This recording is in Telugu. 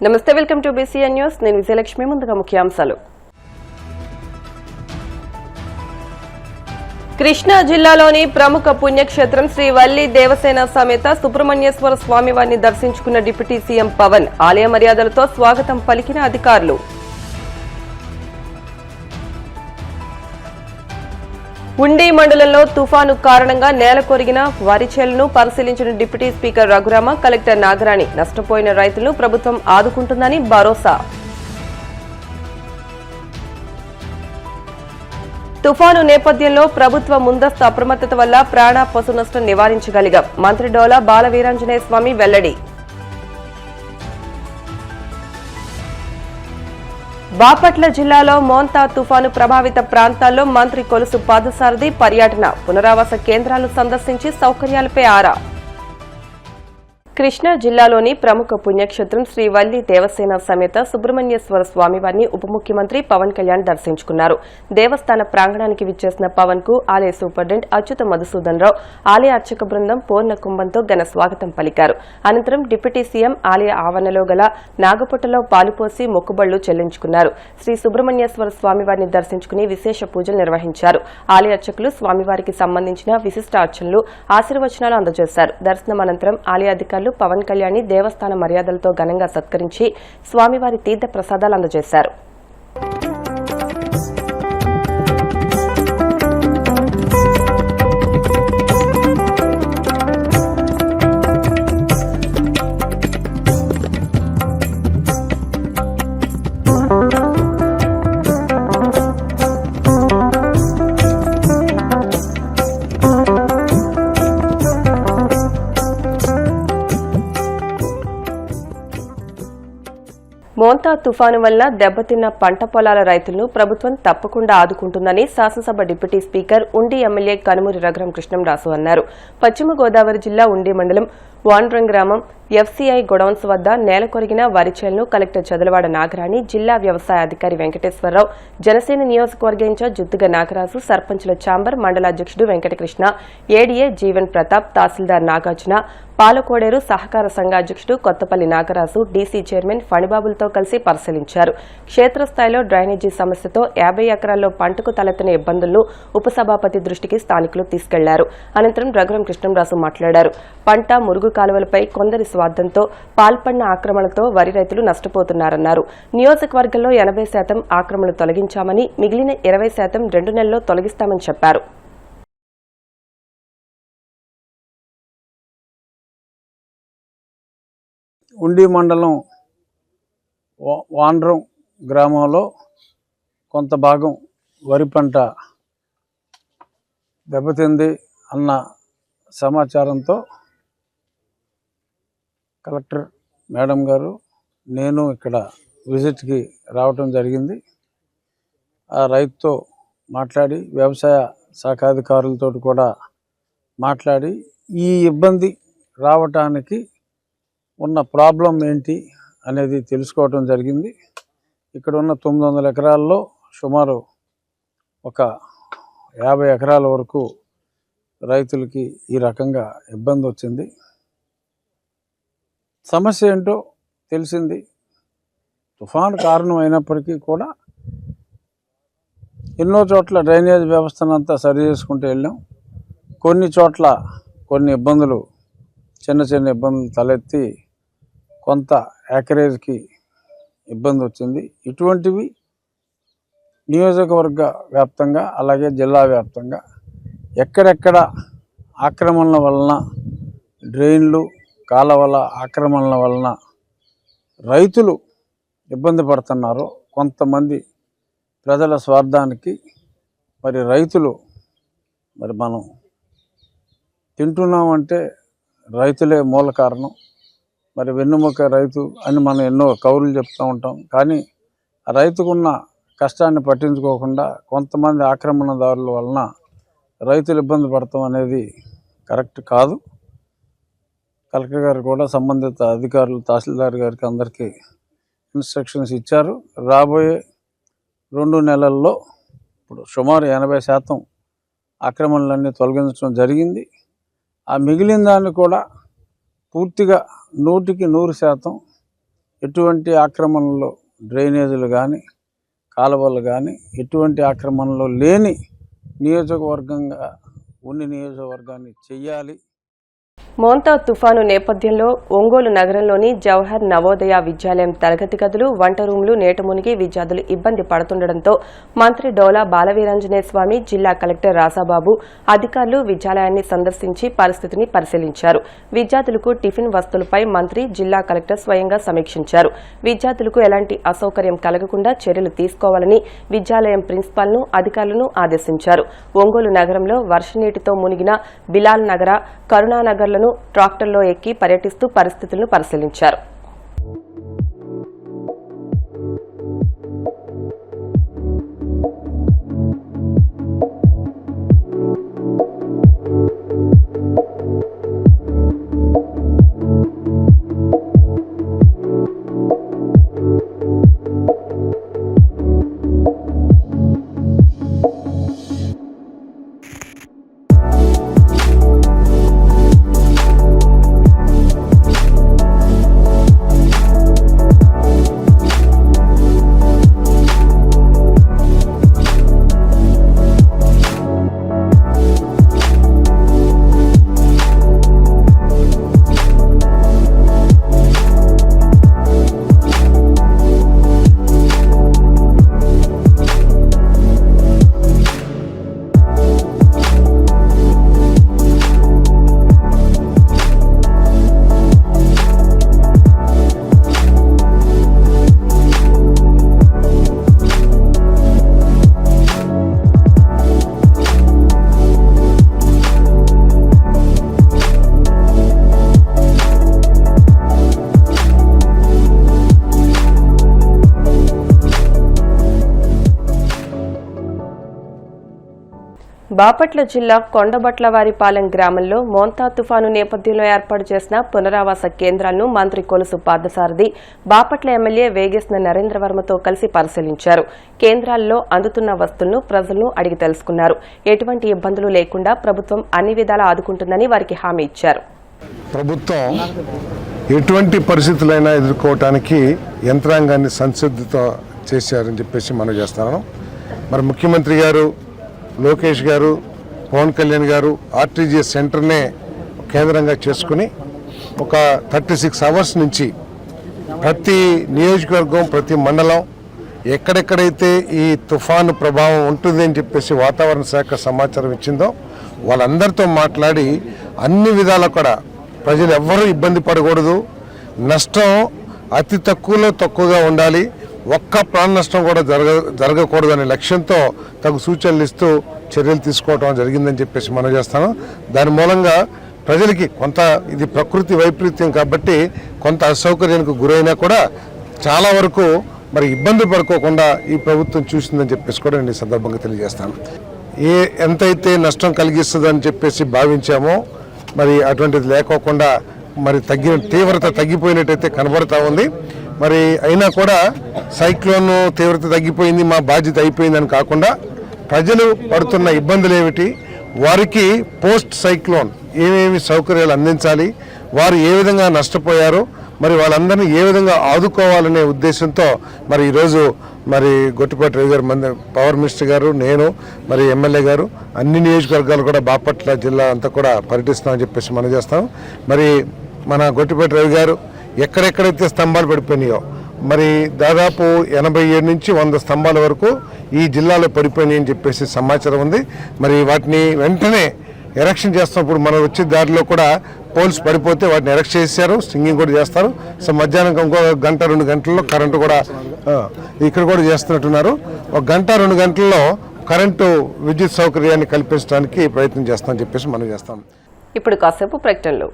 నమస్తే, వెల్కమ్ టు బీసీఎన్ న్యూస్. నేను విజయలక్ష్మి. ముందుగా ముఖ్యాంశాలు. కృష్ణా జిల్లాలోని ప్రముఖ పుణ్యక్షేత్రం శ్రీ వల్లి దేవసేన సమేత సుబ్రహ్మణ్యేశ్వర స్వామివారిని దర్శించుకున్న డిప్యూటీ సీఎం పవన్. ఆలయ మర్యాదలతో స్వాగతం పలికిన అధికారులు. ఉండి మండలంలో తుఫాను కారణంగా నేల కొరిగిన వరి చేలను పరిశీలించిన deputy speaker Raghurama, collector Nagarani. నష్టపోయిన రైతులను ప్రభుత్వం ఆదుకుంటుందని భరోసా. తుఫాను నేపథ్యంలో ప్రభుత్వ ముందస్తు అప్రమత్తత వల్ల ప్రాణ పశు నష్టం నివారించగలిగాం. మంత్రి డోలా బాలవీరాంజనేయ స్వామి వెల్లడి. బాపట్ల జిల్లాలో మోంతా తుఫాను ప్రభావిత ప్రాంతాల్లో మంత్రి కొలుసు పాదసారథి పర్యటన. పునరావాస కేంద్రాలను సందర్శించి సౌకర్యాలపై ఆరా. కృష్ణా జిల్లాలోని ప్రముఖ పుణ్యక్షేత్రం శ్రీ వల్లి దేవసేన సమేత సుబ్రహ్మణ్యేశ్వర స్వామివారిని ఉప ముఖ్యమంత్రి పవన్ కళ్యాణ్ దర్శించుకున్నారు. దేవస్థాన ప్రాంగణానికి విచ్చేసిన పవన్ కు ఆలయ సూపరింటెండెంట్ అచ్యుత మధుసూదన్ రావు, ఆలయ అర్చక బృందం పూర్ణ కుంభంతో ఘన స్వాగతం పలికారు. అనంతరం డిప్యూటీ సీఎం ఆలయ ఆవరణలో గల నాగపుట్టలో పాలుపోసి మొక్కుబళ్లు చెల్లించుకున్నారు. శ్రీ సుబ్రహ్మణ్యేశ్వర స్వామివారిని దర్శించుకుని విశేష పూజలు నిర్వహించారు. ఆలయ అర్చకులు స్వామివారికి సంబంధించిన విశిష్ట అర్చనలు, ఆశీర్వచనాలు అందజేశారు. దర్శనం అనంతరం ఆలయ అధికారులు పవన్ కళ్యాణ్ దేవస్థాన మర్యాదలతో ఘనంగా సత్కరించి స్వామివారి తీర్థ ప్రసాదాలు అందజేశారు. మోంతా తుఫాను వల్ల దెబ్బతిన్న పంట పొలాల రైతులను ప్రభుత్వం తప్పకుండా ఆదుకుంటుందని శాసనసభ డిప్యూటీ స్పీకర్ ఉండి ఎమ్మెల్యే కనుమూరి రఘురామ కృష్ణంరాజు అన్నారు. పశ్చిమ గోదావరి జిల్లా ఉండి మండలం వాండ్రం గ్రామం ఎఫ్సీఐ గొడౌన్స్ వద్ద నేల కొరిగిన వరి చేలను కలెక్టర్ చదలవాడ నాగరాణి, జిల్లా వ్యవసాయ అధికారి వెంకటేశ్వరరావు, జనసేన నియోజకవర్గ ఇన్ఛార్జ్ జుత్తుగ నాగరాజు, సర్పంచుల ఛాంబర్ మండల అధ్యక్షుడు వెంకటకృష్ణ, ఏడీఏ జీవన్ ప్రతాప్, తహసీల్దార్ నాగార్జున, పాలకోడేరు సహకార సంఘ అధ్యక్షుడు కొత్తపల్లి నాగరాజు, డీసీ చైర్మన్ ఫణిబాబులతో కలిసి పరిశీలించారు. క్షేత్రస్థాయిలో డ్రైనేజీ సమస్యతో 50 ఎకరాల్లో పంటకు తలెత్తిన ఇబ్బందులను ఉపసభాపతి దృష్టికి స్థానికులు తీసుకెళ్లారు. అనంతరం రఘురామ కృష్ణంరాజు మాట్లాడారు. పంట మురుగు కాలువలపై కొందరి స్వార్థంతో పాల్పడిన ఆక్రమణలతో వరి రైతులు నష్టపోతున్నారన్నారు. నియోజకవర్గంలో 80% ఆక్రమణలు తొలగించామని, మిగిలిన 20% 2 నెలల్లో తొలగిస్తామని చెప్పారు. ఉండి మండలం వాండ్రం గ్రామంలో కొంత భాగం వరి పంట దెబ్బతింది అన్న సమాచారంతో కలెక్టర్ మేడం గారు, నేను ఇక్కడ విజిట్కి రావటం జరిగింది. ఆ రైతుతో మాట్లాడి, వ్యవసాయ శాఖాధికారులతో కూడా మాట్లాడి, ఈ ఇబ్బంది రావటానికి ఉన్న ప్రాబ్లం ఏంటి అనేది తెలుసుకోవటం జరిగింది. ఇక్కడ ఉన్న 900 ఎకరాల్లో సుమారు ఒక 50 ఎకరాల వరకు రైతులకి ఈ రకంగా ఇబ్బంది వచ్చింది. సమస్య ఏంటో తెలిసింది. తుఫాను కారణం అయినప్పటికీ కూడా ఎన్నో చోట్ల డ్రైనేజ్ వ్యవస్థనంతా సరి చేసుకుంటూ వెళ్ళాం. కొన్ని చోట్ల కొన్ని ఇబ్బందులు, చిన్న చిన్న ఇబ్బందులు తలెత్తి కొంత యాకరేజ్కి ఇబ్బంది వచ్చింది. ఇటువంటివి నియోజకవర్గ వ్యాప్తంగా, అలాగే జిల్లా వ్యాప్తంగా ఎక్కడెక్కడ ఆక్రమణల వలన, డ్రైన్లు, కాలవల ఆక్రమణల వలన రైతులు ఇబ్బంది పడుతున్నారో, కొంతమంది ప్రజల స్వార్థానికి రైతులు మనం తింటున్నామంటే రైతులే మూల కారణం. వెన్నుముక రైతు అని మనం ఎన్నో కౌరులు చెప్తూ ఉంటాం. కానీ ఆ రైతుకున్న కష్టాన్ని పట్టించుకోకుండా కొంతమంది ఆక్రమణదారుల వలన రైతులు ఇబ్బంది పడతాం అనేది కరెక్ట్ కాదు. కలెక్టర్ గారు కూడా సంబంధిత అధికారులు, తహసీల్దార్ గారికి అందరికీ ఇన్స్ట్రక్షన్స్ ఇచ్చారు. రాబోయే 2 నెలల్లో ఇప్పుడు సుమారు 80% ఆక్రమణలన్నీ తొలగించడం జరిగింది. ఆ మిగిలిన దాన్ని కూడా పూర్తిగా 100% ఎటువంటి ఆక్రమణలో డ్రైనేజీలు కానీ కాలువలు కానీ ఎటువంటి ఆక్రమణలో లేని నియోజకవర్గంగా ఉన్ని నియోజకవర్గాన్ని చెయ్యాలి. మోంతా తుఫాను నేపథ్యంలో ఒంగోలు నగరంలోని జవహర్ నవోదయ విద్యాలయం తరగతి గదులు, వంట రూములు నీట మునిగి విద్యార్థులు ఇబ్బంది పడుతుండటంతో మంత్రి డోలా బాలవీరాంజనేయ స్వామి, జిల్లా కలెక్టర్ రాసాబాబు అధికారులు విద్యాలయాన్ని సందర్శించి పరిస్థితిని పరిశీలించారు. విద్యార్థులకు టిఫిన్ వస్తువులపై మంత్రి, జిల్లా కలెక్టర్ స్వయంగా సమీక్షించారు. విద్యార్థులకు ఎలాంటి అసౌకర్యం కలగకుండా చర్యలు తీసుకోవాలని విద్యాలయం ప్రిన్సిపాల్ను, అధికారులను ఆదేశించారు. ఒంగోలు నగరంలో వర్షనీటితో మునిగిన బిలాల్ నగర, కరుణానగర్లను ట్రాక్టర్లో ఎక్కి పర్యటిస్తూ పరిస్థితులను పరిశీలించారు. బాపట్ల జిల్లా కొండబట్లవారిపాలెం గ్రామంలో మోంతా తుఫాను నేపథ్యంలో ఏర్పాటు చేసిన పునరావాస కేంద్రాలను మంత్రి కొలుసు పార్థసారథి, బాపట్ల ఎమ్మెల్యే వేగేశ్న నరేంద్రవర్మతో కలిసి పరిశీలించారు. కేంద్రాల్లో అందుతున్న వస్తువులను ప్రజలను అడిగి తెలుసుకున్నారు. ఎటువంటి ఇబ్బందులు లేకుండా ప్రభుత్వం అన్ని విధాలా ఆదుకుంటుందని వారికి హామీ ఇచ్చారు. ప్రభుత్వం ఎటువంటి పరిస్థితులైనా ఎదుర్కోవటానికి యంత్రాంగాన్ని సంసిద్ధత చేశారని చెప్పేసి మనం చేస్తున్నాను. మరి ముఖ్యమంత్రి గారు, లోకేష్ గారు, పవన్ కళ్యాణ్ గారు ఆర్టీజీఎస్ సెంటర్నే కేంద్రంగా చేసుకుని ఒక 36 అవర్స్ నుంచి ప్రతి నియోజకవర్గం, ప్రతి మండలం ఎక్కడెక్కడైతే ఈ తుఫాను ప్రభావం ఉంటుంది అని చెప్పేసి వాతావరణ శాఖ సమాచారం ఇచ్చిందో వాళ్ళందరితో మాట్లాడి అన్ని విధాలా కూడా ప్రజలు ఎవ్వరూ ఇబ్బంది పడకూడదు, నష్టం అతి తక్కువగా ఉండాలి, ఒక్క ప్రాణ నష్టం కూడా జరగకూడదు అనే లక్ష్యంతో తగు సూచనలు ఇస్తూ చర్యలు తీసుకోవడం జరిగిందని చెప్పేసి మనం చేస్తాను. దాని మూలంగా ప్రజలకి కొంత, ఇది ప్రకృతి వైపరీత్యం కాబట్టి కొంత అసౌకర్యానికి గురైనా కూడా చాలా వరకు మరి ఇబ్బంది పడుకోకుండా ఈ ప్రభుత్వం చూసిందని చెప్పేసి కూడా నేను ఈ సందర్భంగా తెలియజేస్తాను. ఎంతైతే నష్టం కలిగిస్తుందని చెప్పేసి భావించామో మరి అటువంటిది లేకోకుండా మరి తీవ్రత తగ్గిపోయినట్టయితే కనబడతా ఉంది. మరి అయినా కూడా సైక్లోన్ తీవ్రత తగ్గిపోయింది, మా బాధ్యత అయిపోయిందని కాకుండా ప్రజలు పడుతున్న ఇబ్బందులు ఏమిటి, వారికి పోస్ట్ సైక్లోన్ ఏమేమి సౌకర్యాలు అందించాలి, వారు ఏ విధంగా నష్టపోయారో మరి వాళ్ళందరినీ ఏ విధంగా ఆదుకోవాలనే ఉద్దేశంతో మరి ఈరోజు మరి గొట్టిపాటి రవి గారు, పవర్ మినిస్టర్ గారు, నేను మరి ఎమ్మెల్యే గారు అన్ని నియోజకవర్గాలు కూడా బాపట్ల జిల్లా అంతా కూడా పర్యటిస్తామని చెప్పేసి మనం చేస్తాం. మరి మన గొట్టిపాటి రవి గారు ఎక్కడెక్కడైతే స్తంభాలు పడిపోయినాయో మరి దాదాపు 87 నుంచి 100 స్తంభాల వరకు ఈ జిల్లాలో పడిపోయినాయి అని చెప్పేసి సమాచారం ఉంది. మరి వాటిని వెంటనే ఎరెక్షన్ చేస్తున్నప్పుడు మనం వచ్చే దారిలో కూడా పోల్స్ పడిపోతే వాటిని ఎరెక్ట్ చేశారు, స్టింగింగ్ కూడా చేస్తారు. సో మధ్యాహ్నం ఇంకో 1-2 గంటల్లో కరెంటు కూడా ఇక్కడ కూడా చేస్తున్నట్టున్నారు. 1-2 గంటల్లో కరెంటు విద్యుత్ సౌకర్యాన్ని కల్పించడానికి ప్రయత్నం చేస్తామని చెప్పేసి మనం చేస్తాం. ఇప్పుడు కాసేపు ప్రకటనలు.